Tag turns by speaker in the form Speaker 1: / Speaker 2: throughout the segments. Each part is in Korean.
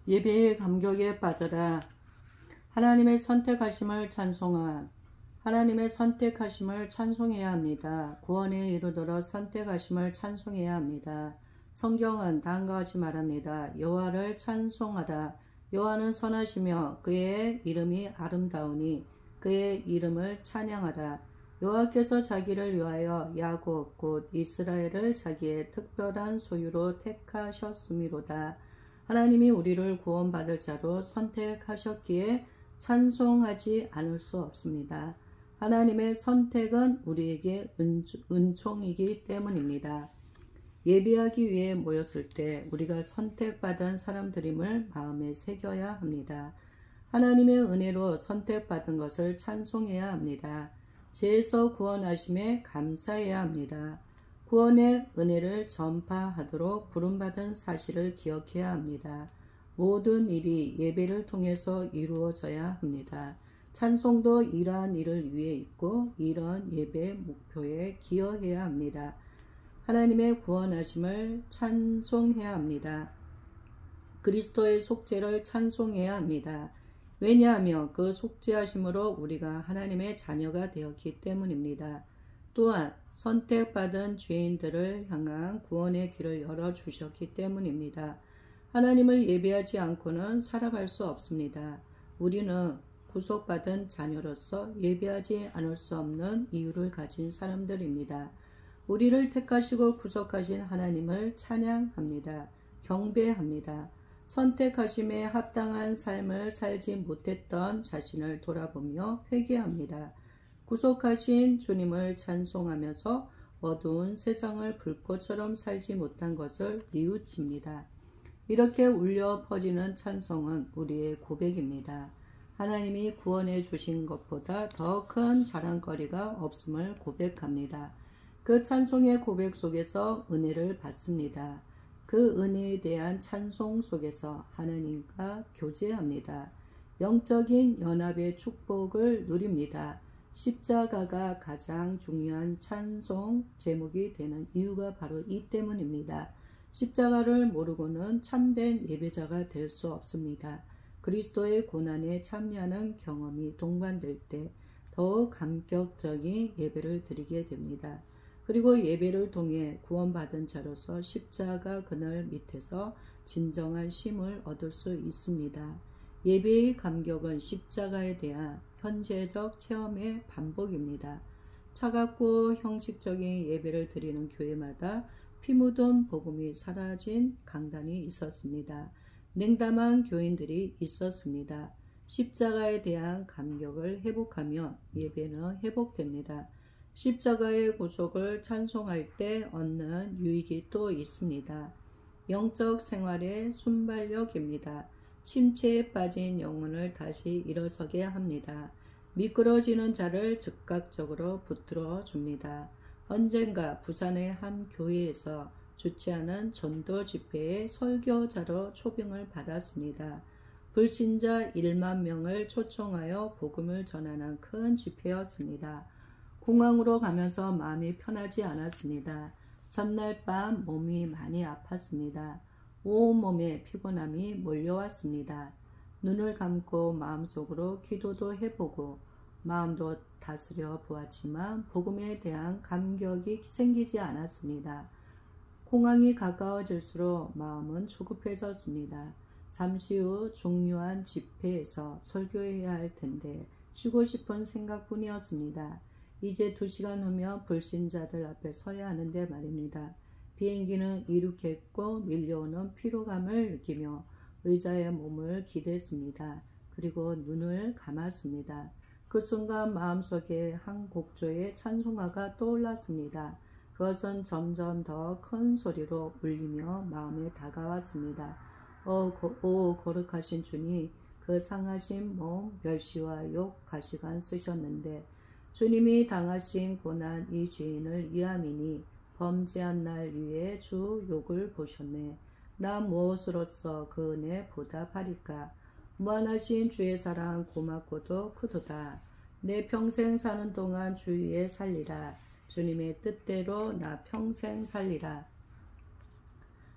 Speaker 1: 예배의 감격에 빠져라. 하나님의 선택하심을 찬송해야 합니다. 구원에 이르도록 선택하심을 찬송해야 합니다. 성경은 다음과 같이 말합니다. 여호와를 찬송하라. 여호와는 선하시며 그의 이름이 아름다우니 그의 이름을 찬양하라. 여호와께서 자기를 위하여 야곱 곧 이스라엘을 자기의 특별한 소유로 택하셨음이로다. 하나님이 우리를 구원받을 자로 선택하셨기에 찬송하지 않을 수 없습니다. 하나님의 선택은 우리에게 은총이기 때문입니다. 예배하기 위해 모였을 때 우리가 선택받은 사람들임을 마음에 새겨야 합니다. 하나님의 은혜로 선택받은 것을 찬송해야 합니다. 죄에서 구원하심에 감사해야 합니다. 구원의 은혜를 전파하도록 부름받은 사실을 기억해야 합니다. 모든 일이 예배를 통해서 이루어져야 합니다. 찬송도 이러한 일을 위해 있고 이런 예배 목표에 기여해야 합니다. 하나님의 구원하심을 찬송해야 합니다. 그리스도의 속죄를 찬송해야 합니다. 왜냐하면 그 속죄하심으로 우리가 하나님의 자녀가 되었기 때문입니다. 또한 선택받은 죄인들을 향한 구원의 길을 열어주셨기 때문입니다. 하나님을 예배하지 않고는 살아갈 수 없습니다. 우리는 구속받은 자녀로서 예배하지 않을 수 없는 이유를 가진 사람들입니다. 우리를 택하시고 구속하신 하나님을 찬양합니다. 경배합니다. 선택하심에 합당한 삶을 살지 못했던 자신을 돌아보며 회개합니다. 구속하신 주님을 찬송하면서 어두운 세상을 불꽃처럼 살지 못한 것을 뉘우칩니다. 이렇게 울려 퍼지는 찬송은 우리의 고백입니다. 하나님이 구원해 주신 것보다 더 큰 자랑거리가 없음을 고백합니다. 그 찬송의 고백 속에서 은혜를 받습니다. 그 은혜에 대한 찬송 속에서 하나님과 교제합니다. 영적인 연합의 축복을 누립니다. 십자가가 가장 중요한 찬송 제목이 되는 이유가 바로 이 때문입니다. 십자가를 모르고는 참된 예배자가 될 수 없습니다. 그리스도의 고난에 참여하는 경험이 동반될 때 더욱 감격적인 예배를 드리게 됩니다. 그리고 예배를 통해 구원받은 자로서 십자가 그늘 밑에서 진정한 쉼을 얻을 수 있습니다. 예배의 감격은 십자가에 대한 현재적 체험의 반복입니다. 차갑고 형식적인 예배를 드리는 교회마다 피 묻은 복음이 사라진 강단이 있었습니다. 냉담한 교인들이 있었습니다. 십자가에 대한 감격을 회복하면 예배는 회복됩니다. 십자가의 구속을 찬송할 때 얻는 유익이 또 있습니다. 영적 생활의 순발력입니다. 침체에 빠진 영혼을 다시 일어서게 합니다. 미끄러지는 자를 즉각적으로 붙들어 줍니다. 언젠가 부산의 한 교회에서 주최하는 전도 집회의 설교자로 초빙을 받았습니다. 불신자 1만 명을 초청하여 복음을 전하는 큰 집회였습니다. 공항으로 가면서 마음이 편하지 않았습니다. 전날 밤 몸이 많이 아팠습니다. 온몸에 피곤함이 몰려왔습니다. 눈을 감고 마음속으로 기도도 해보고 마음도 다스려 보았지만 복음에 대한 감격이 생기지 않았습니다. 공항이 가까워질수록 마음은 조급해졌습니다. 잠시 후 중요한 집회에서 설교해야 할 텐데 쉬고 싶은 생각뿐이었습니다. 이제 2시간 후면 불신자들 앞에 서야 하는데 말입니다. 비행기는 이륙했고 밀려오는 피로감을 느끼며 의자에 몸을 기댔습니다. 그리고 눈을 감았습니다. 그 순간 마음속에 한 곡조의 찬송가가 떠올랐습니다. 그것은 점점 더 큰 소리로 울리며 마음에 다가왔습니다. 오 거룩하신 주님, 그 상하신 몸 멸시와 욕 가시관 쓰셨는데 주님이 당하신 고난 이 죄인을 위함이니 범죄한 날 위에 주 욕을 보셨네. 나 무엇으로써 그 은혜 보답하리까? 무한하신 주의 사랑 고맙고도 크도다. 내 평생 사는 동안 주 위에 살리라. 주님의 뜻대로 나 평생 살리라.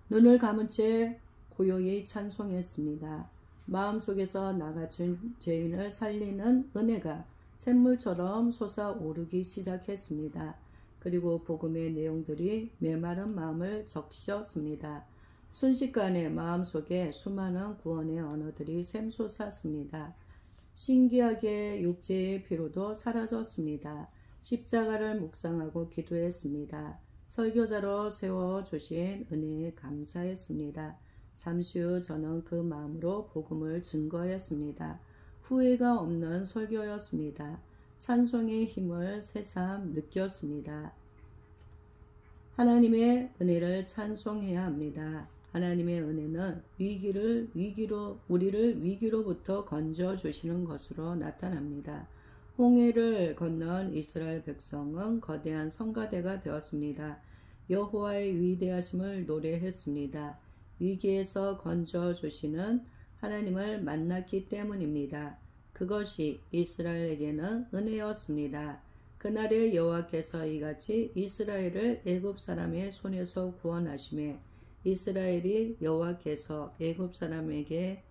Speaker 1: 눈을 감은 채 고요히 찬송했습니다. 마음속에서 나가준 죄인을 살리는 은혜가 샘물처럼 솟아오르기 시작했습니다. 그리고 복음의 내용들이 메마른 마음을 적셨습니다. 순식간에 마음속에 수많은 구원의 언어들이 샘솟았습니다. 신기하게 육체의 피로도 사라졌습니다. 십자가를 묵상하고 기도했습니다. 설교자로 세워주신 은혜에 감사했습니다. 잠시 후 저는 그 마음으로 복음을 증거했습니다. 후회가 없는 설교였습니다. 찬송의 힘을 새삼 느꼈습니다. 하나님의 은혜를 찬송해야 합니다. 하나님의 은혜는 우리를 위기로부터 건져주시는 것으로 나타납니다. 홍해를 건넌 이스라엘 백성은 거대한 성가대가 되었습니다. 여호와의 위대하심을 노래했습니다. 위기에서 건져주시는 하나님을 만났기 때문입니다. 그것이 이스라엘에게는 은혜였습니다. 그날에 여호와께서 이같이 이스라엘을 애굽 사람의 손에서 구원하시매 이스라엘이 여호와께서 애굽 사람들에게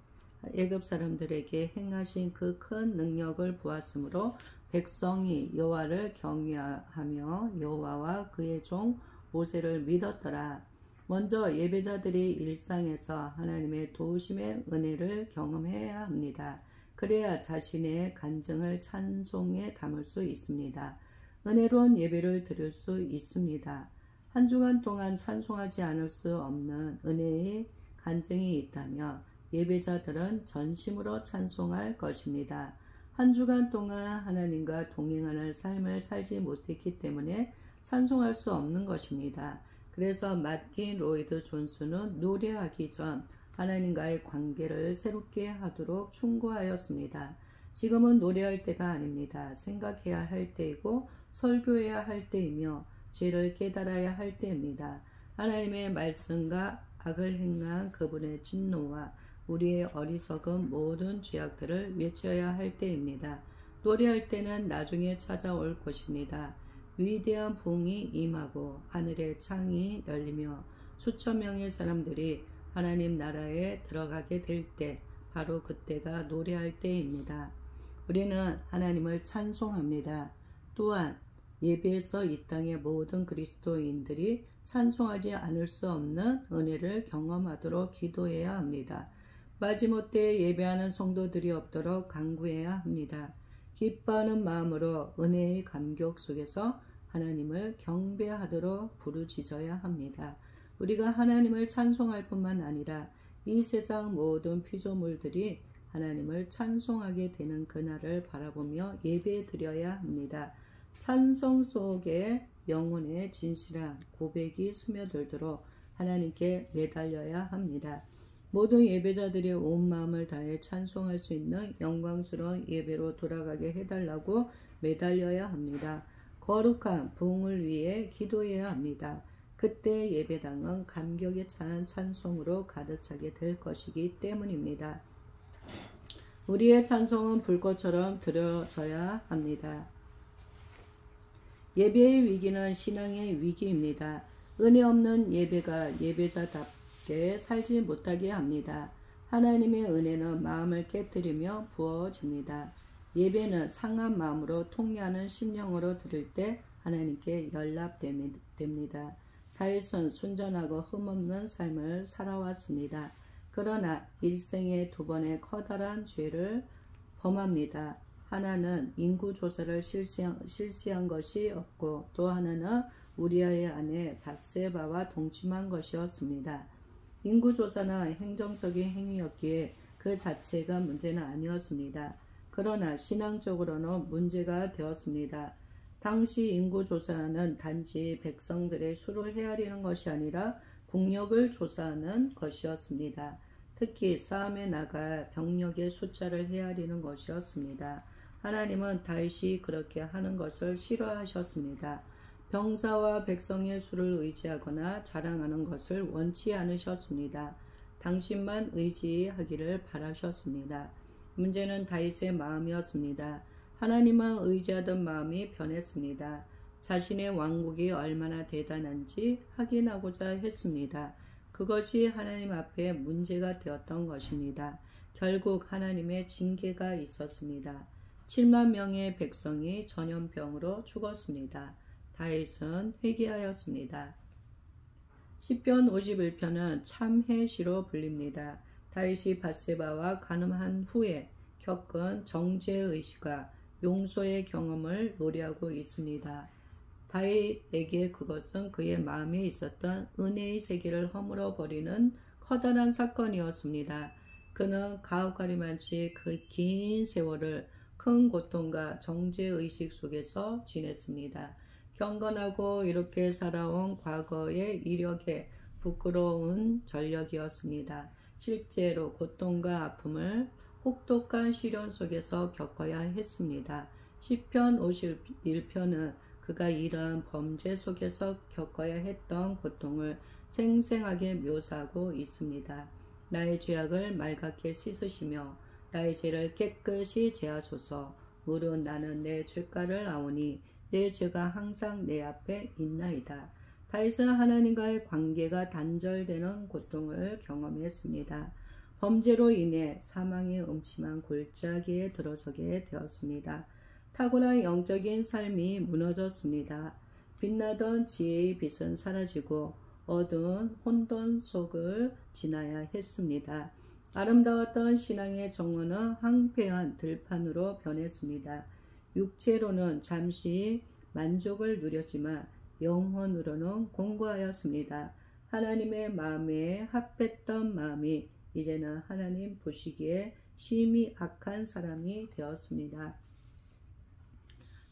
Speaker 1: 행하신 그 큰 능력을 보았으므로 백성이 여호와를 경외하며 여호와와 그의 종 모세를 믿었더라. 먼저 예배자들이 일상에서 하나님의 도우심의 은혜를 경험해야 합니다. 그래야 자신의 간증을 찬송에 담을 수 있습니다. 은혜로운 예배를 드릴 수 있습니다. 한 주간 동안 찬송하지 않을 수 없는 은혜의 간증이 있다며 예배자들은 전심으로 찬송할 것입니다. 한 주간 동안 하나님과 동행하는 삶을 살지 못했기 때문에 찬송할 수 없는 것입니다. 그래서 마틴 로이드 존스는 노래하기 전 하나님과의 관계를 새롭게 하도록 충고하였습니다. 지금은 노래할 때가 아닙니다. 생각해야 할 때이고 설교해야 할 때이며 죄를 깨달아야 할 때입니다. 하나님의 말씀과 악을 행한 그분의 진노와 우리의 어리석은 모든 죄악들을 외쳐야 할 때입니다. 노래할 때는 나중에 찾아올 것입니다. 위대한 부흥이 임하고 하늘의 창이 열리며 수천 명의 사람들이 하나님 나라에 들어가게 될 때, 바로 그때가 노래할 때입니다. 우리는 하나님을 찬송합니다. 또한 예배에서 이 땅의 모든 그리스도인들이 찬송하지 않을 수 없는 은혜를 경험하도록 기도해야 합니다. 마지못해 예배하는 성도들이 없도록 간구해야 합니다. 기뻐하는 마음으로 은혜의 감격 속에서 하나님을 경배하도록 부르짖어야 합니다. 우리가 하나님을 찬송할 뿐만 아니라 이 세상 모든 피조물들이 하나님을 찬송하게 되는 그날을 바라보며 예배드려야 합니다. 찬송 속에 영혼의 진실한 고백이 스며들도록 하나님께 매달려야 합니다. 모든 예배자들이 온 마음을 다해 찬송할 수 있는 영광스러운 예배로 돌아가게 해달라고 매달려야 합니다. 거룩한 부흥을 위해 기도해야 합니다. 그때 예배당은 감격에 찬 찬송으로 가득 차게 될 것이기 때문입니다. 우리의 찬송은 불꽃처럼 드려져야 합니다. 예배의 위기는 신앙의 위기입니다. 은혜 없는 예배가 예배자답게 살지 못하게 합니다. 하나님의 은혜는 마음을 깨뜨리며 부어집니다. 예배는 상한 마음으로 통례하는 심령으로 드릴 때 하나님께 연락됩니다. 다윗은 순전하고 흠없는 삶을 살아왔습니다. 그러나 일생에 2번의 커다란 죄를 범합니다. 하나는 인구조사를 실시한 것이 없고 또 하나는 우리아의 아내 밧세바와 동침한 것이었습니다. 인구조사는 행정적인 행위였기에 그 자체가 문제는 아니었습니다. 그러나 신앙적으로는 문제가 되었습니다. 당시 인구조사는 단지 백성들의 수를 헤아리는 것이 아니라 국력을 조사하는 것이었습니다. 특히 싸움에 나갈 병력의 숫자를 헤아리는 것이었습니다. 하나님은 다윗이 그렇게 하는 것을 싫어하셨습니다. 병사와 백성의 수를 의지하거나 자랑하는 것을 원치 않으셨습니다. 당신만 의지하기를 바라셨습니다. 문제는 다윗의 마음이었습니다. 하나님만 의지하던 마음이 변했습니다. 자신의 왕국이 얼마나 대단한지 확인하고자 했습니다. 그것이 하나님 앞에 문제가 되었던 것입니다. 결국 하나님의 징계가 있었습니다. 7만 명의 백성이 전염병으로 죽었습니다. 다윗은 회개하였습니다. 시편 51편은 참회시로 불립니다. 다윗이 밧세바와 간음한 후에 겪은 정죄의식과 용서의 경험을 노래하고 있습니다. 다윗에게 그것은 그의 마음에 있었던 은혜의 세계를 허물어 버리는 커다란 사건이었습니다. 그는 가혹하리만치 그 긴 세월을 큰 고통과 정죄의식 속에서 지냈습니다. 경건하고 이렇게 살아온 과거의 이력에 부끄러운 전력이었습니다. 실제로 고통과 아픔을 혹독한 시련 속에서 겪어야 했습니다. 시편 51편은 그가 이러한 범죄 속에서 겪어야 했던 고통을 생생하게 묘사하고 있습니다. 나의 죄악을 말갛게 씻으시며 나의 죄를 깨끗이 제하소서. 무릇 나는 내 죄가를 아오니 내 죄가 항상 내 앞에 있나이다. 다윗은 하나님과의 관계가 단절되는 고통을 경험했습니다. 범죄로 인해 사망의 음침한 골짜기에 들어서게 되었습니다. 탁월한 영적인 삶이 무너졌습니다. 빛나던 지혜의 빛은 사라지고 어두운 혼돈 속을 지나야 했습니다. 아름다웠던 신앙의 정원은 황폐한 들판으로 변했습니다. 육체로는 잠시 만족을 누렸지만 영혼으로는 공고하였습니다. 하나님의 마음에 합했던 마음이 이제는 하나님 보시기에 심히 악한 사람이 되었습니다.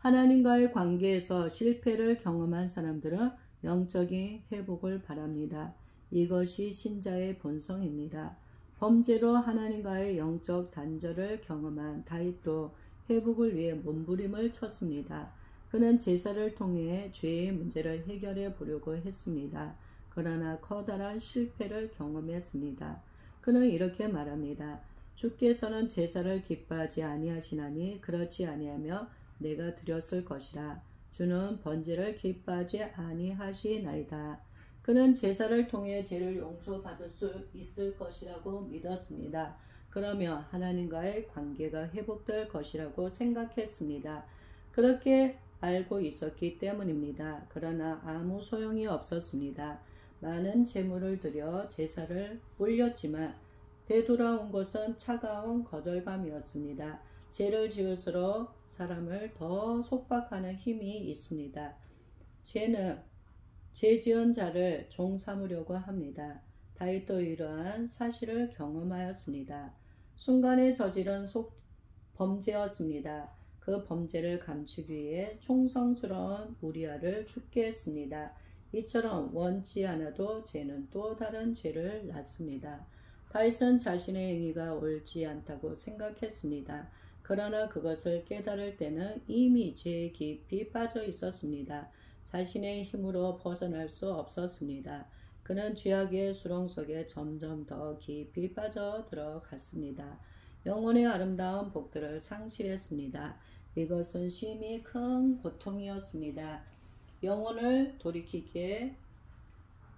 Speaker 1: 하나님과의 관계에서 실패를 경험한 사람들은 영적인 회복을 바랍니다. 이것이 신자의 본성입니다. 범죄로 하나님과의 영적 단절을 경험한 다윗도 회복을 위해 몸부림을 쳤습니다. 그는 제사를 통해 죄의 문제를 해결해 보려고 했습니다. 그러나 커다란 실패를 경험했습니다. 그는 이렇게 말합니다. 주께서는 제사를 기뻐하지 아니하시나니 그렇지 아니하며 내가 드렸을 것이라. 주는 번제를 기뻐하지 아니하시나이다. 그는 제사를 통해 죄를 용서받을 수 있을 것이라고 믿었습니다. 그러면 하나님과의 관계가 회복될 것이라고 생각했습니다. 그렇게 알고 있었기 때문입니다. 그러나 아무 소용이 없었습니다. 많은 제물을 드려 제사를 올렸지만 되돌아온 것은 차가운 거절감이었습니다. 죄를 지을수록 사람을 더 속박하는 힘이 있습니다. 죄는 죄 지은 자를 종 삼으려고 합니다. 다윗도 이러한 사실을 경험하였습니다. 순간에 저지른 범죄였습니다. 그 범죄를 감추기 위해 충성스러운 우리아를 죽게 했습니다. 이처럼 원치 않아도 죄는 또 다른 죄를 낳습니다. 다윗은 자신의 행위가 옳지 않다고 생각했습니다. 그러나 그것을 깨달을 때는 이미 죄에 깊이 빠져 있었습니다. 자신의 힘으로 벗어날 수 없었습니다. 그는 죄악의 수렁 속에 점점 더 깊이 빠져 들어갔습니다. 영혼의 아름다운 복들을 상실했습니다. 이것은 심히 큰 고통이었습니다. 영혼을 돌이키게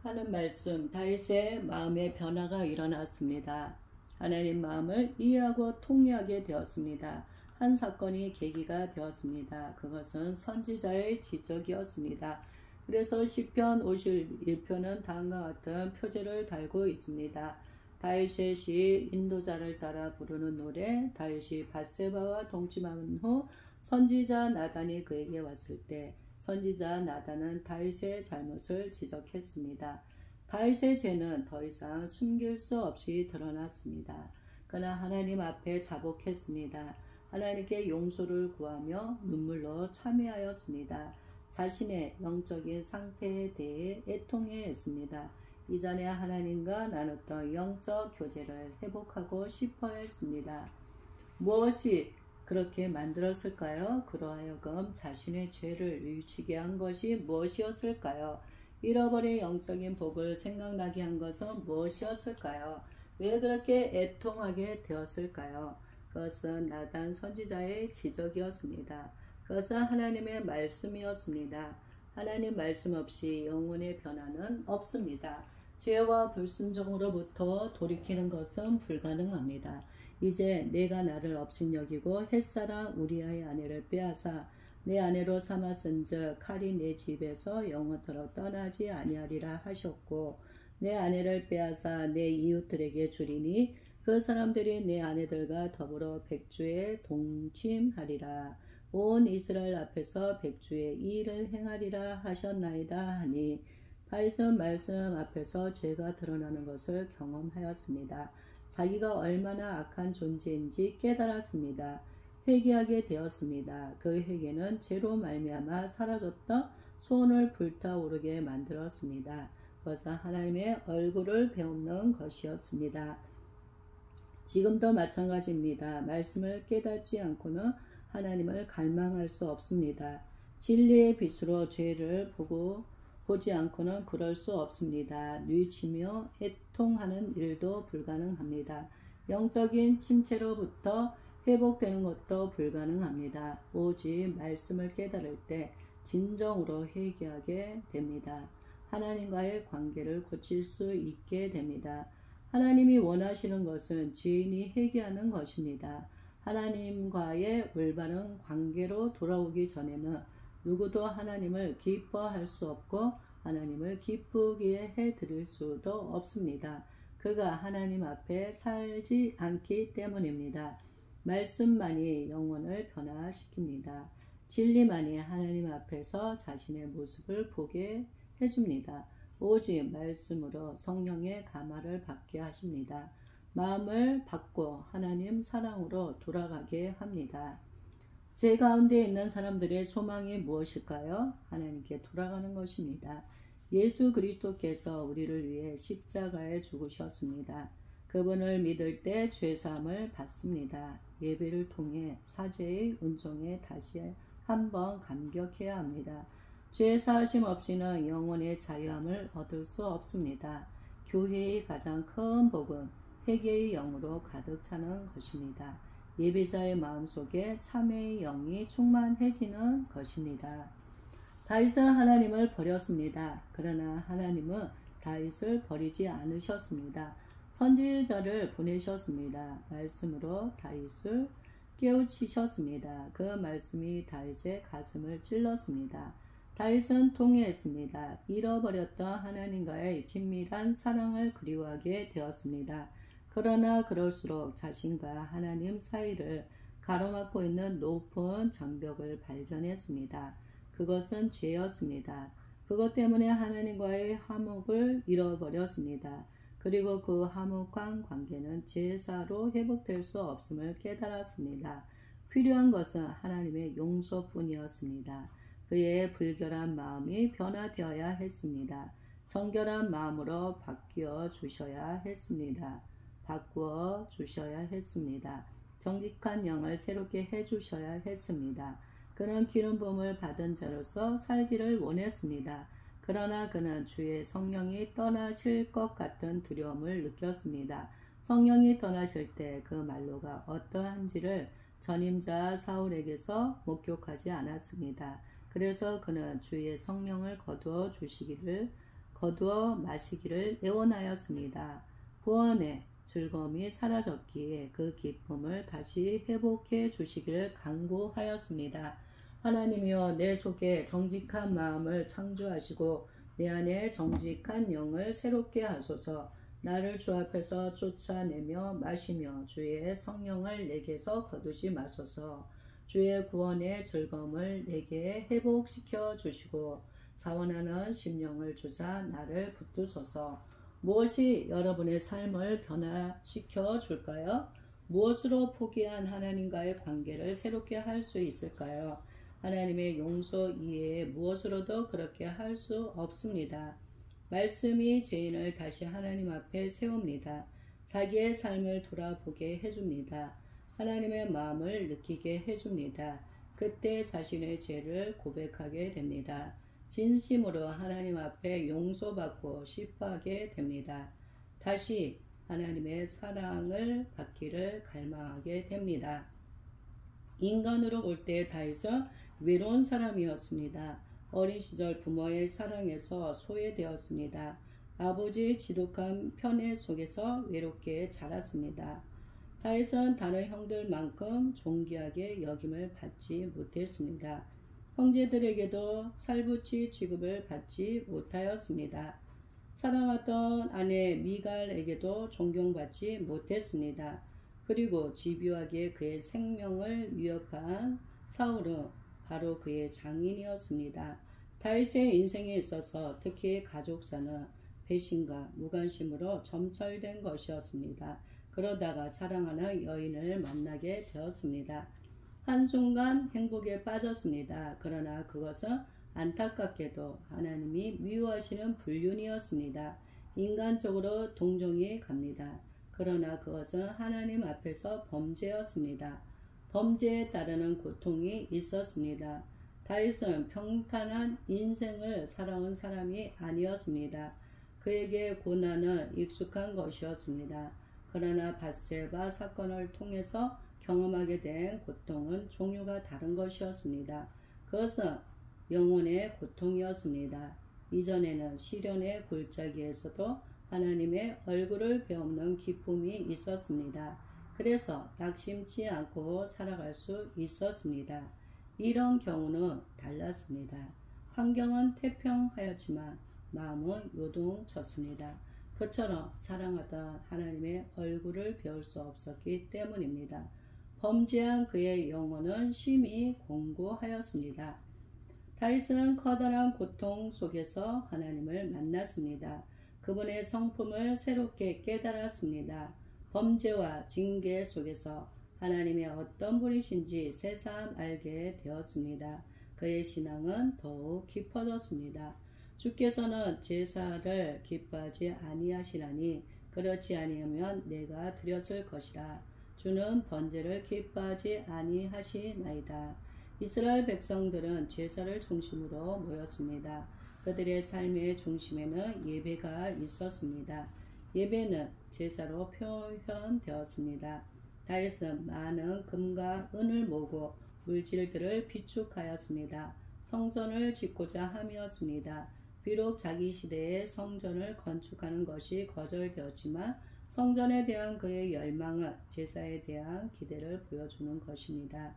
Speaker 1: 하는 말씀, 다윗의 마음의 변화가 일어났습니다. 하나님 마음을 이해하고 통회하게 되었습니다. 한 사건이 계기가 되었습니다. 그것은 선지자의 지적이었습니다. 그래서 시편 51편은 다음과 같은 표제를 달고 있습니다. 다윗의 시 인도자를 따라 부르는 노래. 다윗이 밧세바와 동침한 후 선지자 나단이 그에게 왔을 때 선지자 나단은 다윗의 잘못을 지적했습니다. 다윗의 죄는 더 이상 숨길 수 없이 드러났습니다. 그러나 하나님 앞에 자복했습니다. 하나님께 용서를 구하며 눈물로 참회하였습니다. 자신의 영적인 상태에 대해 애통해했습니다. 이전에 하나님과 나눴던 영적 교제를 회복하고 싶어 했습니다. 무엇이 그렇게 만들었을까요? 그러하여금 자신의 죄를 뉘우치게 한 것이 무엇이었을까요? 잃어버린 영적인 복을 생각나게 한 것은 무엇이었을까요? 왜 그렇게 애통하게 되었을까요? 그것은 나단 선지자의 지적이었습니다. 그것은 하나님의 말씀이었습니다. 하나님 말씀 없이 영혼의 변화는 없습니다. 죄와 불순종으로부터 돌이키는 것은 불가능합니다. 이제 내가 나를 업신여기고 햇사라 우리아의 아내를 빼앗아 내 아내로 삼았은즉 칼이 내 집에서 영원토록 떠나지 아니하리라 하셨고 내 아내를 빼앗아 내 이웃들에게 주리니 그 사람들이 내 아내들과 더불어 백주에 동침하리라. 온 이스라엘 앞에서 백주의 이 일을 행하리라 하셨나이다 하니 다윗은 말씀 앞에서 죄가 드러나는 것을 경험하였습니다. 자기가 얼마나 악한 존재인지 깨달았습니다. 회개하게 되었습니다. 그 회개는 죄로 말미암아 사라졌던 소원을 불타오르게 만들었습니다. 그것은 하나님의 얼굴을 배우는 것이었습니다. 지금도 마찬가지입니다. 말씀을 깨닫지 않고는 하나님을 갈망할 수 없습니다. 진리의 빛으로 죄를 보지 않고는 그럴 수 없습니다. 뉘우치며 애통하는 일도 불가능합니다. 영적인 침체로부터 회복되는 것도 불가능합니다. 오직 말씀을 깨달을 때 진정으로 회개하게 됩니다. 하나님과의 관계를 고칠 수 있게 됩니다. 하나님이 원하시는 것은 죄인이 회개하는 것입니다. 하나님과의 올바른 관계로 돌아오기 전에는 누구도 하나님을 기뻐할 수 없고 하나님을 기쁘게 해드릴 수도 없습니다. 그가 하나님 앞에 살지 않기 때문입니다. 말씀만이 영혼을 변화시킵니다. 진리만이 하나님 앞에서 자신의 모습을 보게 해줍니다. 오직 말씀으로 성령의 감화를 받게 하십니다. 마음을 받고 하나님 사랑으로 돌아가게 합니다. 죄 가운데 있는 사람들의 소망이 무엇일까요? 하나님께 돌아가는 것입니다. 예수 그리스도께서 우리를 위해 십자가에 죽으셨습니다. 그분을 믿을 때 죄사함을 받습니다. 예배를 통해 사죄의 은총에 다시 한번 감격해야 합니다. 죄 사하심 없이는 영혼의 자유함을 얻을 수 없습니다. 교회의 가장 큰 복은 회개의 영으로 가득 차는 것입니다. 예배자의 마음속에 참회의 영이 충만해지는 것입니다. 다윗은 하나님을 버렸습니다. 그러나 하나님은 다윗을 버리지 않으셨습니다. 선지자를 보내셨습니다. 말씀으로 다윗을 깨우치셨습니다. 그 말씀이 다윗의 가슴을 찔렀습니다. 다윗은 통회했습니다. 잃어버렸던 하나님과의 친밀한 사랑을 그리워하게 되었습니다. 그러나 그럴수록 자신과 하나님 사이를 가로막고 있는 높은 장벽을 발견했습니다. 그것은 죄였습니다. 그것 때문에 하나님과의 화목을 잃어버렸습니다. 그리고 그 화목한 관계는 제사로 회복될 수 없음을 깨달았습니다. 필요한 것은 하나님의 용서뿐이었습니다. 그의 불결한 마음이 변화되어야 했습니다. 정결한 마음으로 바꾸어 주셔야 했습니다. 정직한 영을 새롭게 해주셔야 했습니다. 그는 기름 부음을 받은 자로서 살기를 원했습니다. 그러나 그는 주의 성령이 떠나실 것 같은 두려움을 느꼈습니다. 성령이 떠나실 때 그 말로가 어떠한지를 전임자 사울에게서 목격하지 않았습니다. 그래서 그는 주의 성령을 거두어 마시기를 애원하였습니다. 구원의 즐거움이 사라졌기에 그 기쁨을 다시 회복해 주시기를 간구하였습니다. 하나님이여 내 속에 정직한 마음을 창조하시고 내 안에 정직한 영을 새롭게 하소서. 나를 주 앞에서 쫓아내며 마시며 주의 성령을 내게서 거두지 마소서. 주의 구원의 즐거움을 내게 회복시켜 주시고 자원하는 심령을 주사 나를 붙드소서. 무엇이 여러분의 삶을 변화시켜 줄까요? 무엇으로 포기한 하나님과의 관계를 새롭게 할 수 있을까요? 하나님의 용서 이외에 무엇으로도 그렇게 할 수 없습니다. 말씀이 죄인을 다시 하나님 앞에 세웁니다. 자기의 삶을 돌아보게 해줍니다. 하나님의 마음을 느끼게 해줍니다. 그때 자신의 죄를 고백하게 됩니다. 진심으로 하나님 앞에 용서받고 싶어하게 됩니다. 다시 하나님의 사랑을 받기를 갈망하게 됩니다. 인간으로 볼 때 다윗은 외로운 사람이었습니다. 어린 시절 부모의 사랑에서 소외되었습니다. 아버지의 지독한 편애 속에서 외롭게 자랐습니다. 다윗은 다른 형들만큼 존귀하게 여김을 받지 못했습니다. 형제들에게도 살부치 취급을 받지 못하였습니다. 사랑하던 아내 미갈에게도 존경받지 못했습니다. 그리고 집요하게 그의 생명을 위협한 사울은 바로 그의 장인이었습니다. 다윗의 인생에 있어서 특히 가족사는 배신과 무관심으로 점철된 것이었습니다. 그러다가 사랑하는 여인을 만나게 되었습니다. 한순간 행복에 빠졌습니다. 그러나 그것은 안타깝게도 하나님이 미워하시는 불륜이었습니다. 인간적으로 동정이 갑니다. 그러나 그것은 하나님 앞에서 범죄였습니다. 범죄에 따르는 고통이 있었습니다. 다윗은 평탄한 인생을 살아온 사람이 아니었습니다. 그에게 고난은 익숙한 것이었습니다. 그러나 밧세바 사건을 통해서 경험하게 된 고통은 종류가 다른 것이었습니다. 그것은 영혼의 고통이었습니다. 이전에는 시련의 골짜기에서도 하나님의 얼굴을 배우는 기쁨이 있었습니다. 그래서 낙심치 않고 살아갈 수 있었습니다. 이런 경우는 달랐습니다. 환경은 태평하였지만 마음은 요동쳤습니다. 그처럼 사랑하던 하나님의 얼굴을 배울 수 없었기 때문입니다. 범죄한 그의 영혼은 심히 공고하였습니다. 다윗은 커다란 고통 속에서 하나님을 만났습니다. 그분의 성품을 새롭게 깨달았습니다. 범죄와 징계 속에서 하나님의 어떤 분이신지 새삼 알게 되었습니다. 그의 신앙은 더욱 깊어졌습니다. 주께서는 제사를 기뻐하지 아니하시나니 그렇지 아니하면 내가 드렸을 것이라. 주는 번제를 기뻐하지 아니하시나이다. 이스라엘 백성들은 제사를 중심으로 모였습니다. 그들의 삶의 중심에는 예배가 있었습니다. 예배는 제사로 표현되었습니다. 다윗은 많은 금과 은을 모으고 물질들을 비축하였습니다. 성전을 짓고자 함이었습니다. 비록 자기 시대에 성전을 건축하는 것이 거절되었지만 성전에 대한 그의 열망은 제사에 대한 기대를 보여주는 것입니다.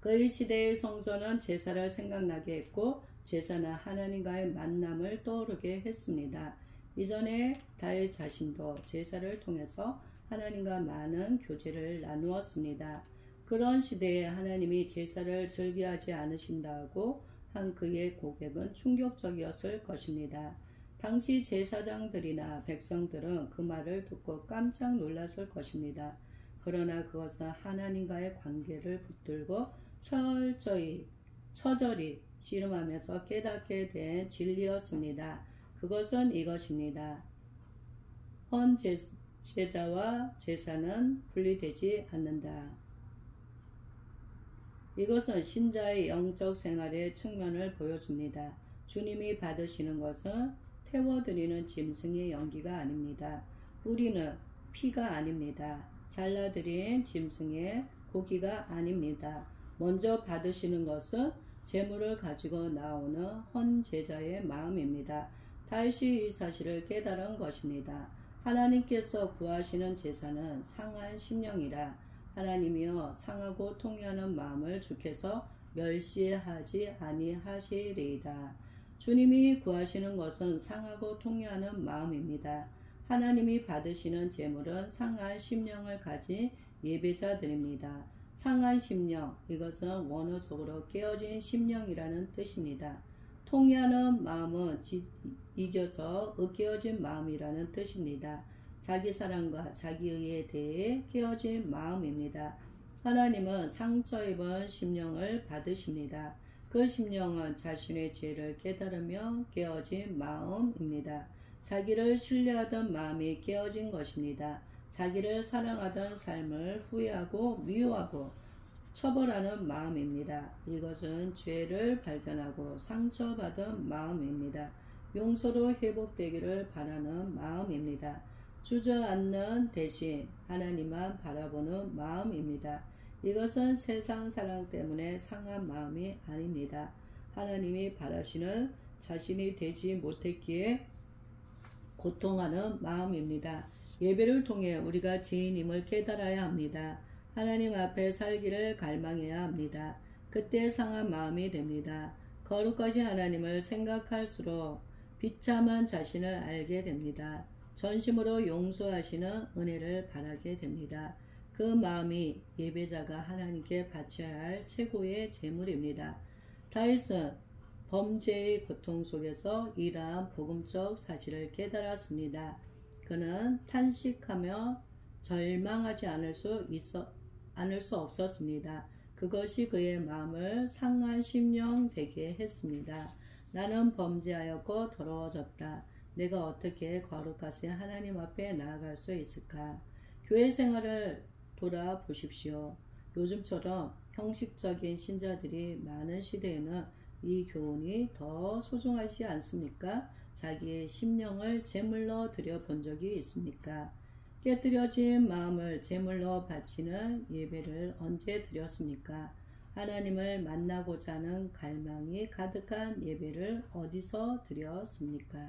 Speaker 1: 그의 시대의 성전은 제사를 생각나게 했고 제사는 하나님과의 만남을 떠오르게 했습니다. 이전에 다윗 자신도 제사를 통해서 하나님과 많은 교제를 나누었습니다. 그런 시대에 하나님이 제사를 즐겨하지 않으신다고 한 그의 고백은 충격적이었을 것입니다. 당시 제사장들이나 백성들은 그 말을 듣고 깜짝 놀랐을 것입니다. 그러나 그것은 하나님과의 관계를 붙들고 처절히 씨름하면서 깨닫게 된 진리였습니다. 그것은 이것입니다. 헌제자와 제사는 분리되지 않는다. 이것은 신자의 영적 생활의 측면을 보여줍니다. 주님이 받으시는 것은 태워드리는 짐승의 연기가 아닙니다. 뿌리는 피가 아닙니다. 잘라드린 짐승의 고기가 아닙니다. 먼저 받으시는 것은 제물을 가지고 나오는 헌제자의 마음입니다. 다윗이 이 사실을 깨달은 것입니다. 하나님께서 구하시는 제사는 상한 심령이라 하나님이여 상하고 통회하는 마음을 주께서 멸시하지 아니하시리이다. 주님이 구하시는 것은 상하고 통회하는 마음입니다. 하나님이 받으시는 제물은 상한 심령을 가진 예배자들입니다. 상한 심령, 이것은 원어적으로 깨어진 심령이라는 뜻입니다. 통회하는 마음은 이겨져 깨어진 마음이라는 뜻입니다. 자기 사랑과 자기의에 대해 깨어진 마음입니다. 하나님은 상처 입은 심령을 받으십니다. 그 심령은 자신의 죄를 깨달으며 깨어진 마음입니다. 자기를 신뢰하던 마음이 깨어진 것입니다. 자기를 사랑하던 삶을 후회하고 미워하고 처벌하는 마음입니다. 이것은 죄를 발견하고 상처받은 마음입니다. 용서로 회복되기를 바라는 마음입니다. 주저앉는 대신 하나님만 바라보는 마음입니다. 이것은 세상 사랑 때문에 상한 마음이 아닙니다. 하나님이 바라시는 자신이 되지 못했기에 고통하는 마음입니다. 예배를 통해 우리가 죄인임을 깨달아야 합니다. 하나님 앞에 살기를 갈망해야 합니다. 그때 상한 마음이 됩니다. 거룩하신 하나님을 생각할수록 비참한 자신을 알게 됩니다. 전심으로 용서하시는 은혜를 바라게 됩니다. 그 마음이 예배자가 하나님께 바쳐야 할 최고의 재물입니다. 다윗은 범죄의 고통 속에서 이러한 복음적 사실을 깨달았습니다. 그는 탄식하며 절망하지 않을 수 없었습니다. 그것이 그의 마음을 상한 심령 되게 했습니다. 나는 범죄하였고 더러워졌다. 내가 어떻게 거룩하신 하나님 앞에 나아갈 수 있을까? 교회 생활을 돌아보십시오. 요즘처럼 형식적인 신자들이 많은 시대에는 이 교훈이 더 소중하지 않습니까? 자기의 심령을 제물로 드려본 적이 있습니까? 깨뜨려진 마음을 제물로 바치는 예배를 언제 드렸습니까? 하나님을 만나고자 하는 갈망이 가득한 예배를 어디서 드렸습니까?